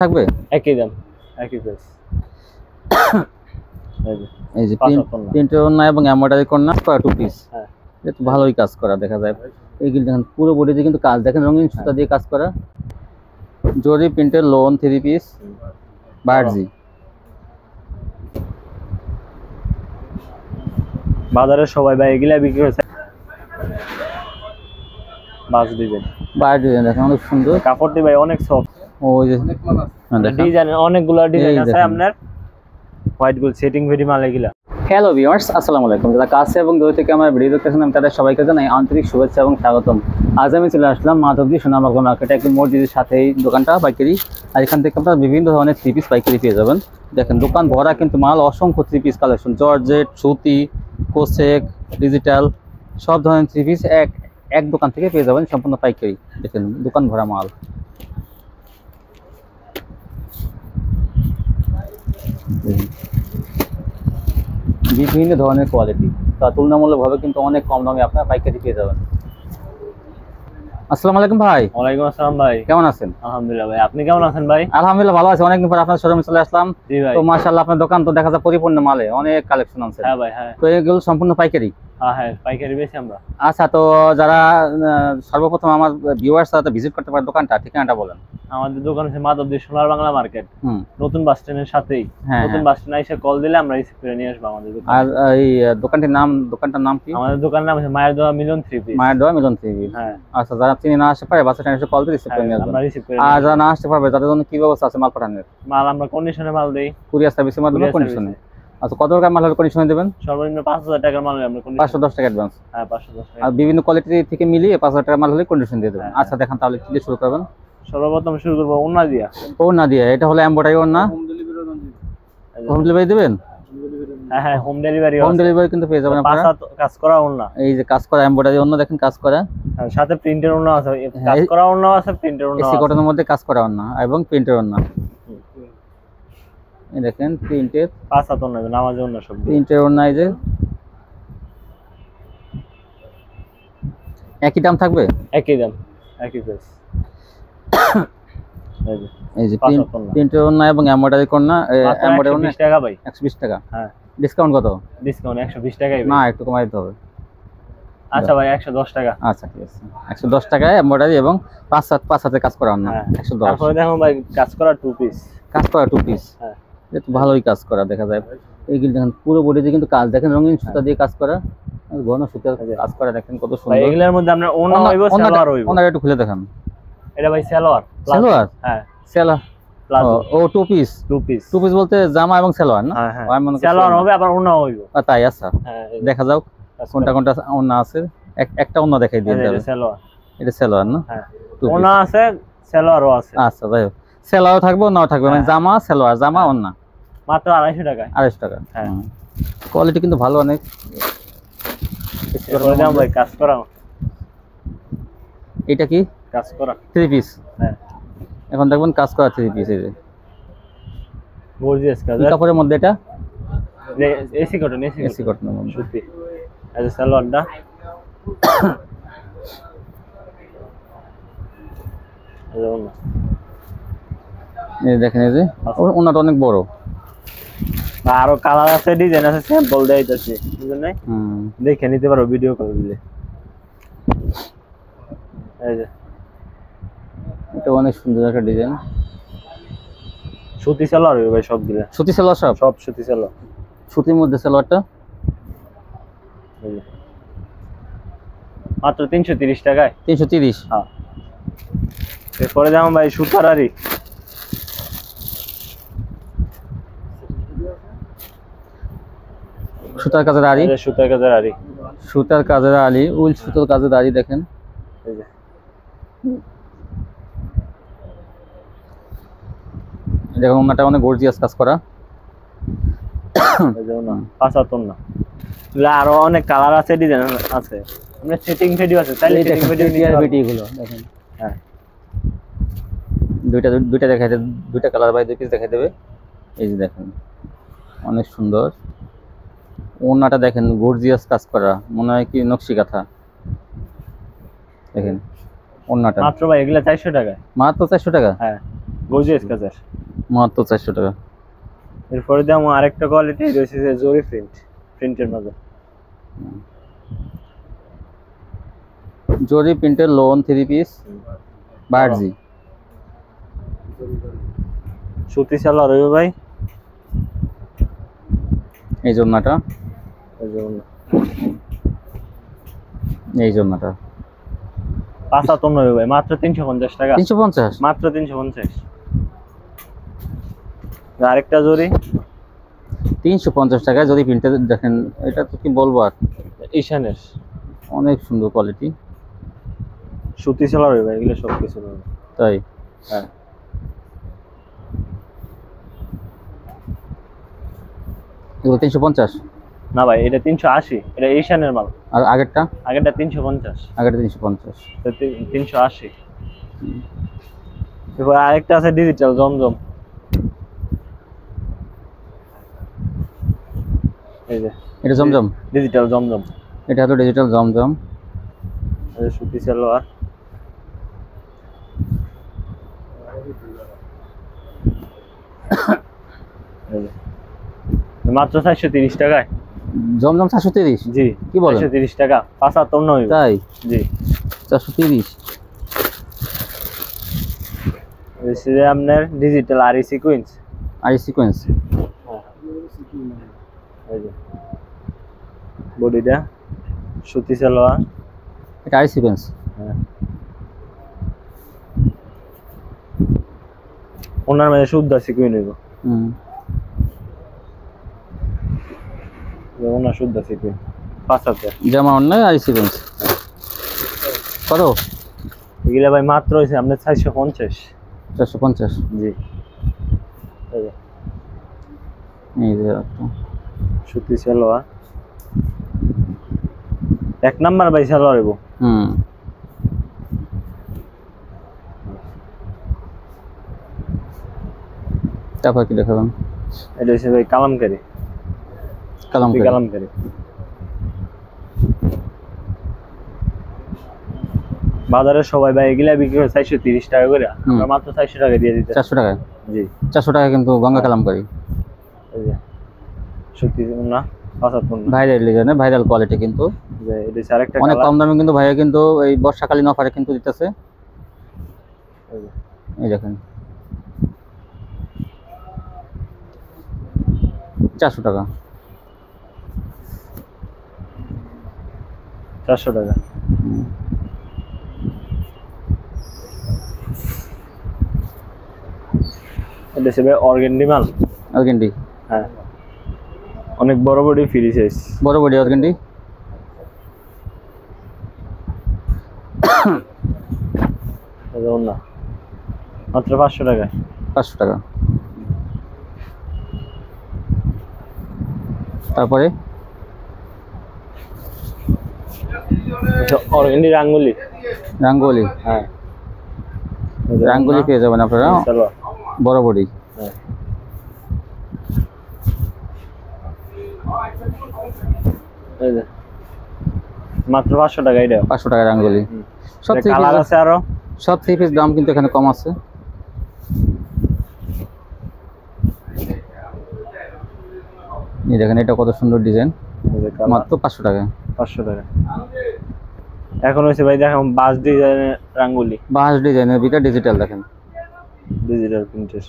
থাকবে একই দাম একই প্রাইস। এই যে প্রিন্টের ওড়না এবং এমব্রয়ডারি কর্নার করা টু পিস। হ্যাঁ, এটা ভালোই কাজ করা দেখা যায়। এইগুলো দেখেন পুরো বডিতে কিন্তু কাজ দেখেন, রঙিন সুতা দিয়ে কাজ করা। জরি প্রিন্টের লোন থ্রি পিস বার্জি। বাজারে সবাই ভাই এগুলা বিক্রি হচ্ছে। বাস ডিজাইন বার্জি ডিজাইন দেখেন অনেক সুন্দর, কাপড়টি ভাই অনেক সফট। ওই যে ডিজাইন অনেকগুলো ডিজাইন আছে আপনার। হোয়াইট গোল্ড সেটিং ভেরি মাল এগুলা। হ্যালো ভিউয়ার্স, আসসালামু আলাইকুম। যারা কাছে এবং দূর থেকে আমার ভিডিও দেখতেছেন আমি তাদের সবাইকে জানাই আন্তরিক শুভেচ্ছা এবং স্বাগতম। আজ আমি চলে আসলাম মাধবদী সোনামুখী মার্কেটে, একটি মসজিদের সাথেই দোকানটা পাইকারি। আর এখান থেকে আপনারা বিভিন্ন ধরনের থ্রি পিস পাইকারি পেয়ে যাবেন। দেখেন দোকান ভরা কিন্তু মাল, অসংখ্য থ্রি পিস কালেকশন, জর্জেট, সুতি, কোসেক, ডিজিটাল সব ধরনের থ্রি পিস এক দোকান থেকে পেয়ে যাবেন সম্পূর্ণ পাইকারি। দেখেন দোকান ভরা মাল। বিভিন্ন ধরনের কোয়ালিটি, তা তুলনামূলকভাবে কিন্তু অনেক কম দামে আপনারা পাইকারি পেয়ে যাবেন। আসসালামু আলাইকুম ভাই। ওয়ালাইকুম আসসালাম ভাই, কেমন আছেন? আলহামদুলিল্লাহ ভাই, আপনি কেমন আছেন ভাই? আলহামদুলিল্লাহ ভালো আছি, অনেকদিন পর আপনার শোরুমে চলে আসলাম। জি ভাই। তো মাশাআল্লাহ আপনার দোকান তো দেখা যায় পরিপূর্ণ মালে, অনেক কালেকশন আছে। হ্যাঁ ভাই, হ্যাঁ। তো এগুলো সম্পূর্ণ পাইকারি? হ্যাঁ পাইকারি বেশি আমরা। আচ্ছা, তো যারা সর্বপ্রথম আমার ভিউয়ার্স সাথে ভিজিট করতে পারে দোকানটা, ঠিকানাটা বলেন। আমাদের দোকান আছে মাধবদী সোনার বাংলা মার্কেট, নতুন বাস স্ট্যান্ডের সাথেই। নতুন বাস স্ট্যান্ডে এসে কল দিলে আমরা রিসিভ করে নিয়ে আসবো আমাদের দোকানে। আর এই দোকানটার নাম কি? আমাদের দোকানের নাম আছে মায়ের দোয়া মিলন থ্রি পিস। মায়ের দোয়া মিলন থ্রি পিস। হ্যাঁ। আচ্ছা, যারা চিনি না আসতে পারে বাস স্ট্যান্ডে এসে কল দিয়ে রিসিভ করে নিয়ে আসবেন। আমরা রিসিভ করে। আর যারা না আসতে পারবে তাদের জন্য কি ব্যবস্থা আছে মাল পাঠানোর? মাল আমরা কন্ডিশনে মাল দেই, কুরিয়ার সার্ভিসের মাধ্যমে কন্ডিশনে। আচ্ছা, কত টাকা মাল হলে কন্ডিশনে দেবেন? সর্বনিম্ন 5000 টাকার মাল আমরা কন্ডিশন 510 টাকা অ্যাডভান্স। হ্যাঁ 510 টাকা। আর বিভিন্ন কোয়ালিটি থেকে মিলিয়ে 5000 টাকা মাল হলে কন্ডিশন দিয়ে দেবেন। আচ্ছা দেখেন তাহলে কি দিয়ে শুরু করবেন? সর্বপ্রথম শুরু করব ওন্না দিয়া। ওন্না দিয়ে, এটা হলো এমব্রয়ডারি ওন্না। হোম ডেলিভারি দিবেন? হ্যাঁ হোম ডেলিভারি। হোম ডেলিভারি কিন্তু পেয়ে যাবেন আপনারা। কাজ করা ওন্না, এই যে কাজ করা এমব্রয়ডারি ওন্না দেখেন কাজ করা। আর সাথে প্রিন্টের ওন্না আছে, কাজ করা ওন্না আছে, প্রিন্টের ওন্না আছে। এসি কটনের মধ্যে কাজ করা ওন্না এবং প্রিন্টের ওন্না। এই দেখেন প্রিন্টের 5 হাত ওন্না, নামাজের ওন্না সব প্রিন্টের ওন্না। এই যে একই দাম থাকবে? একই দাম একই প্রাইস। এই যে প্রিন্টের ওন্না এবং এমব্রয়ডারি ওন্না, এমব্রয়ডারি ওন্না 120 টাকা ভাই। 120 টাকা। হ্যাঁ। ডিসকাউন্ট কত? ডিসকাউন্ট 120 টাকাই ভাই। না, একটু কমাই দিতে হবে। আচ্ছা ভাই 110 টাকা। আচ্ছা ঠিক আছে, 110 টাকায় এমব্রয়ডারি এবং 5 হাতে কাজ করা ওন্না 110। তারপরে দেখো ভাই কাজ করা টু পিস। কাজ করা টু পিস। হ্যাঁ, এটা ভালোই কাজ করা দেখা যায়। এইগুলো দেখেন পুরো বডিতে কিন্তু কাজ দেখেন, রঙিন সুতা দিয়ে কাজ করা, ঘন সুতার কাজ করা দেখেন কত সুন্দর। ভাই এগুলোর মধ্যে আপনার ওন্না হইবো, সালোয়ার হইবো। ওন্নাটা একটু খুলে দেখান। এটা ভাই সালোয়ার। সালোয়ার? হ্যাঁ সালোয়ার। ও টু পিস। টু পিস বলতে জামা এবং সালোয়ার না? হ্যাঁ সালোয়ার হবে আবার ওন্না হইবো। তাই? আচ্ছা হ্যাঁ, দেখা যাও কোনটা কোনটা ওন্না আছে। একটা ওন্না দেখাই দিয়ে দেবে। সালোয়ার। এটা সালোয়ার না? হ্যাঁ ওন্না আছে, সালোয়ারও আছে। আচ্ছা যাই হোক, সালোয়ার থাকবে ওন্নাও থাকবে, মানে জামা সালোয়ার, জামা ওন্না মাত্র 250 টাকায়। 250 টাকা। হ্যাঁ, কোয়ালিটি কিন্তু ভালো অনেক। ভাই কাজ করা। এটা কি? কাজ করা থ্রি পিস। হ্যাঁ, এখন দেখবেন কাজ করা থ্রি পিস। এই যে গর্জিয়াস কাজ। কাপড়ের মধ্যে এটা এসি কটন। এসি কটনের মধ্যে সুতি। এই যে সালোয়ারটা এই দেখেন, এই যে ওনাটা অনেক বড়। আরো কালার আছে, ডিজাইন আছে, স্যাম্পল দেই দিতেছি, বুঝছেন না? দেখে নিতে পারো ভিডিও কল দিলে। এই যে এটা অনেক সুন্দর একটা ডিজাইন। সুতি সালোয়ার হবে ভাই সব দিলে। সুতি সালোয়ার? সব সুতি সালোয়ার। সুতির মধ্যে সালোয়ারটা মাত্র 330 টাকায়। 330? হ্যাঁ। এরপরে যেমন ভাই সুতার আরি। সুতার কাজের আরি। সুতার কাজের আরি। সুতার কাজের আরি, উল সুতার কাজের আরি দেখেন। এই যে দেখুন ওনাটা অনেক গর্জিয়াস কাজ করা। এই যে ওনা 5 হাত ওনা। আরো অনেক কালার আছে, ডিজাইন আছে। আমরা সেটিং ভিডিও আছে, তাহলে সেটিং ভিডিও গুলো দেখেন। হ্যাঁ, দুইটা দেখাই দেবে, দুইটা কালার বাই দুই পিস দেখাই দেবে। এই যে দেখেন অনেক সুন্দর ওনাটা দেখেন, গর্জিয়াস কাজ করা, মনে হয় কি নকশি কাঁথা। দেখেন ওনাটা মাত্র ভাই এগুলা 400 টাকা। মাত্র 400 টাকা? হ্যাঁ, গর্জিয়াস কাজের। মাত্র 400 টাকা। এরপরে দাম আরেকটা কোয়ালিটি রয়েছে যে জরি প্রিন্টের মাঝে। জরি প্রিন্টের লোন 3 পিস বারজি। সুতি সালোয়ার হইবে ভাই। এই জন্যটা, এই জন্য এই জন্যটা 55 হইবে ভাই, মাত্র 350 টাকা। 350, মাত্র 350। আরেকটা জরি 350 টাকায় যদি প্রিন্টে দেখেন, এটা তো কি বলবো আর, ঈশানের অনেক সুন্দর কোয়ালিটি। সুতি সালোয়ার হইবে এগুলো সব কিছু। তাই হ্যাঁ, এগুলো 350। না ভাই এটা 380, এটা ঈশানের মাল। আর আগেরটা? আগেরটা 350, আগেরটা 350। তো 380। এরপর আরেকটা আছে ডিজিটাল জমজম। এই যে এটা জমজম, ডিজিটাল জমজম, এটা হলো ডিজিটাল জমজম। এই যে সুতি সালোয়ার। এই যে মাত্র 430 টাকায় জমজম 430? জি কি বলেন? 430 টাকা, 55 হইবে। তাই জি 430। এই যে আপনার ডিজিটাল আরি সিকোয়েন্স। আর সিকোয়েন্স, এই যে বডিটা সুতি সালোয়ার। এটা আর সিকোয়েন্স। হ্যাঁ, ওনার মধ্যে শুদ্ধ সিকুইন হইব। ওনার শুদ্ধ সিকুইন 5000। জামা অন্যায় আর সিকোয়েন্স কত? এগুলা ভাই মাত্র হইছে আপনার 450। 450। জি এই যে এই যে একটা সুতি সালোয়ার, এক নাম্বার ভাই সালোয়ার হইব। তারপর কি দেখাবেন? এটা হচ্ছে ভাই কালামকারী। কালামকারী। কালামকারী বাজারে সবাই ভাই এগুলা বিক্রি করে 430 টাকা করে, আমরা মাত্র 400 টাকা দিয়ে দিতে। 400 টাকায়? জি 400 টাকা কিন্তু গঙ্গা কালামকারী। এই যে সুতি না 75 না, ভাইরাল ডিজাইন, ভাইরাল কোয়ালিটি কিন্তু। যে এটা হচ্ছে আরেকটা অনেক কালার। কম দামে কিন্তু ভাইয়া কিন্তু এই বর্ষাকালীন অফারে কিন্তু দিতেছে। এই যে এই দেখেন 400 টাকা। 400 টাকা। এটা হচ্ছে ভাই অর্গানডি মাল। অর্গানডি? হ্যাঁ, অনেক বড় বডি ফ্রি সাইজ। বড় বডি অর্গানডি। না মাত্র 500 টাকা। 500 টাকা। তারপরে অর্গানডি রাঙ্গুলি। রাঙ্গুলি? হ্যাঁ, রাঙ্গুলি পেয়ে যাবেন আপনারা, বড় বডি। হ্যাঁ, এই যে মাত্র 500 টাকা। এটা 500 টাকা রাঙ্গুলি। সব কালার আছে আরো, সব 3 পিস দাম কিন্তু এখানে কম আছে। এই দেখেন এটা কত সুন্দর ডিজাইন, মাত্র 500 টাকা। 500 টাকা। এখন হচ্ছে ভাই দেখেন বাস ডিজাইনের রাঙ্গুলি। বাস ডিজাইনের ভিতরে ডিজিটাল, দেখেন ডিজিটাল প্রিন্টের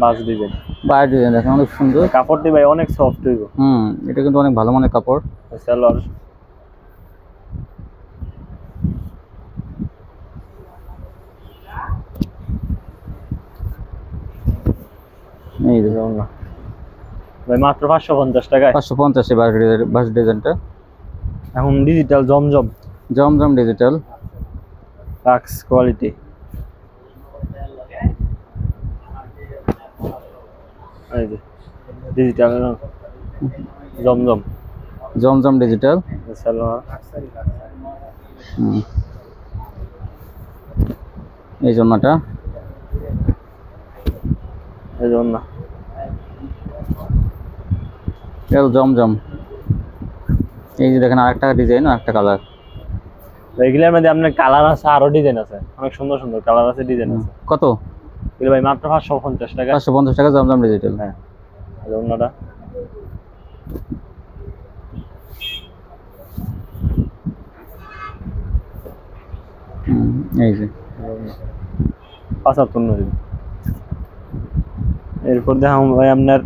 বাস ডিজাইন। বাস ডিজাইন দেখেন অনেক সুন্দর। কাপড়টি ভাই অনেক সফট হইব। এটা কিন্তু অনেক ভালো মানের কাপড়। সালোয়ার এই দেখুন না ভাই, মাত্র 550 টাকায়। 550 এ বাস ডিজাইনটা। এখন ডিজিটাল জমজম। জমজম ডিজিটাল লাক্স কোয়ালিটি। এই যে ডিজিটাল জমজম। জমজম ডিজিটাল সালোয়ার। এই জন্যটা, এই জন্য জমজম। এই যে দেখেন আরেকটা ডিজাইন, আরেকটা কালার। এগুলোর মধ্যে আপনার কালার আছে, আরো ডিজাইন আছে, অনেক সুন্দর সুন্দর কালার আছে, ডিজাইন আছে। কত? এগুলো ভাই মাত্র 550 টাকা। 550 টাকা জমজম ডিজিটাল। হ্যাঁ, আর অন্যটা এই যে 75। এরপর দেখাম ভাই আপনার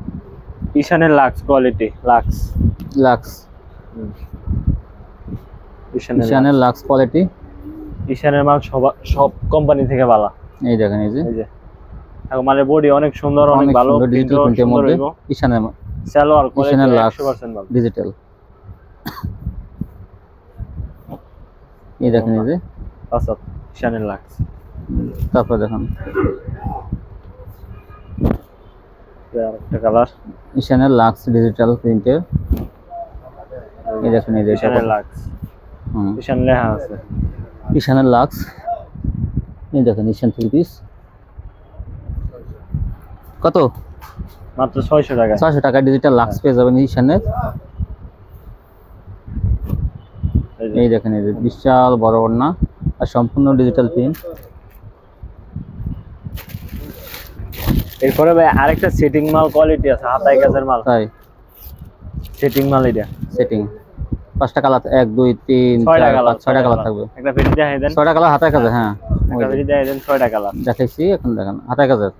ঈশানের লাক্স কোয়ালিটি, লাক্স লাক্স, ঈশানের লাক্স কোয়ালিটি। ঈশানের মাল সব কোম্পানি থেকে ভালো। এই দেখেন, এই যে এখন মালের বডি অনেক সুন্দর, অনেক ভালো, ডিজিটাল প্রিন্টের মধ্যে ঈশানের সালোয়ার কোয়ালিটি ঈশানের লাক্স 100% ভালো ডিজিটাল। এই দেখেন, এই যে আচ্ছা, ঈশানের লাক্স। তারপর দেখেন আরেকটা কালার ঈশানের লাক্স ডিজিটাল প্রিন্টের। এই দেখেন, এই যে ঈশানের লাক্স, ঈশান লেখা আছে ঈশানের লাক্স। এই দেখেন ঈশান 3 পিস। কত? মাত্র 600 টাকা। 600 টাকা ডিজিটাল লাক্স পেয়ে যাবেন ঈশানের। এই দেখেন, এই যে বিশাল বড় ওড়না আর সম্পূর্ণ ডিজিটাল প্রিন্ট। এরপরে ভাই আরেকটা সেটিং মাল কোয়ালিটি আছে, হাতায় কাজের মাল। তাই সেটিং মাল এটা সেটিং 5টা কালার, 1 2 3 4 5 6টা কালার থাকবে। একটা ফেরি দেখাই দেন। 6টা কালার হাতায় কাজে। হ্যাঁ, একটা ফেরি দেখাই দেন, 6টা কালার দেখাইছি। এখন দেখেন হাতায় কাজের।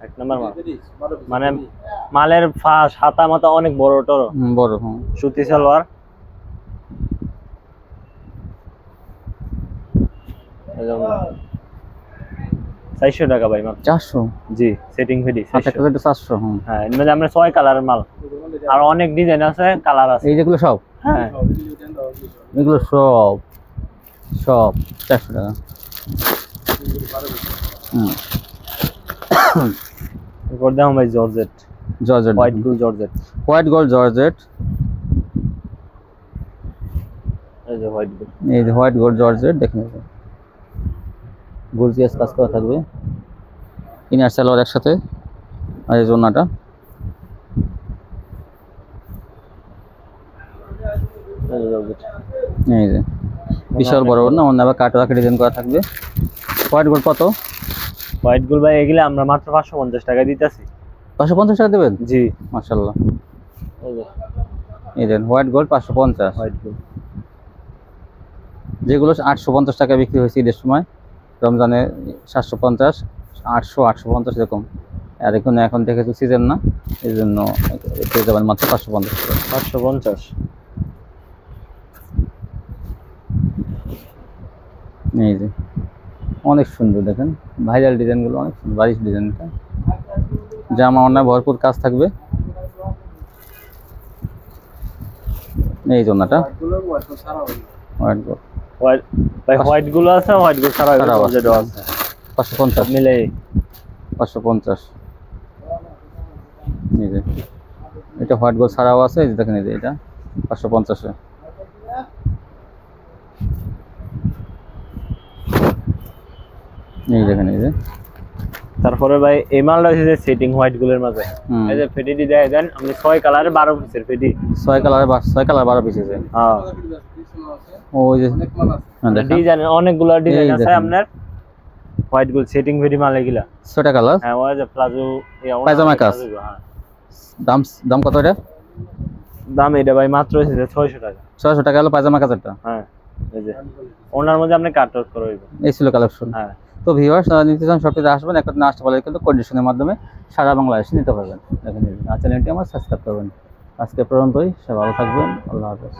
এক নাম্বার মাল, মানে মালের ফাঁস হাতা মাথা অনেক বড় টড় বড়। সুতি সালোয়ার। 400 টাকা ভাই মাত্র। 400? জি, সেটিং ফেরি 400। হ্যাঁ, এর মধ্যে আমরা 6 কালারের মাল, আর অনেক ডিজাইন আছে, কালার আছে। এই যেগুলো সব, হ্যাঁ এগুলো সব 400 টাকা। এরপর দাম ভাই georgette, white gold georgette. White gold georgette. এই যে হোয়াইট গোল্ড, এই যে হোয়াইট গোল্ড জর্জেট দেখেন, গর্জিয়াস কাজ করা থাকবে, ইনার সালোয়ার একসাথে। আর এই জন্যটা এই যে বিশাল বড় না, অন্য আবার কাটওয়ার্ক ডিজাইন করা থাকবে। হোয়াইট গোল্ড কত? হোয়াইট গোল্ড ভাই এগুলা আমরা মাত্র 550 টাকা দিতেছি। 550 টাকা দেবেন? জি, মাশাআল্লাহ। এই দেন হোয়াইট গোল্ড 550। হোয়াইট গোল্ড যেগুলো 850 টাকা বিক্রি হয়েছে ঈদের সময়, রমজানে 750, 800, 850 এরকম। আর এখন থেকে তো সিজন না, এই জন্য পেয়ে যাবেন মাত্র 550 টাকা। 550। এই যে অনেক সুন্দর, দেখেন ভাইরাল ডিজাইনগুলো অনেক সুন্দর, বারিশ ডিজাইনটা। জামা অন্য ভরপুর কাজ থাকবে। এই জন্যটা হোয়াইট গোল্ড, হোয়াইট গুলো আছে, হোয়াইট গোল্ড ছাড়া যেটা আছে 550 মিলে 550। এই যে এটা হোয়াইট গোল্ড ছাড়াও আছে, এই যে দেখেন, এই যে এটা 550-এ। এই দেখেন, এই যে তারপরে ভাই এই মালটা হচ্ছে সেটিং হোয়াইট গোল্ডের মাঝে। এই যে ফেডিটি দেয় দেন আপনি 6 কালারে 12 পিসের ফেডি, 6 কালার 12 পিস আছে। হ্যাঁ, ওই যে ডিজাইন অনেকগুলো ডিজাইন আছে আপনার। হোয়াইট গোল্ড সেটিং ফেডি মাল এগুলা 6টা কালার। হ্যাঁ, ওই যে প্লাজো পায়জামা কাজ। দাম দাম কত এটা? দাম এটা ভাই মাত্র হচ্ছে 600 টাকা। 600 টাকা হলো পায়জামা কাজটা। হ্যাঁ, এই যে ওনার মধ্যে আপনি কাট আউট করে হইবে। এই ছিল কালেকশন। হ্যাঁ, তো ভিউয়ার্স, নিতে চান সবকিছু আসবেন, একটা না আসতে পারলে কিন্তু কন্ডিশনের মাধ্যমে সারা বাংলাদেশে নিতে পারবেন। দেখেন, আর চ্যানেলটি আমার সাবস্ক্রাইব করবেন। আজকে পর্যন্তই, সবাই ভালো থাকবেন। আল্লাহ হাফেজ।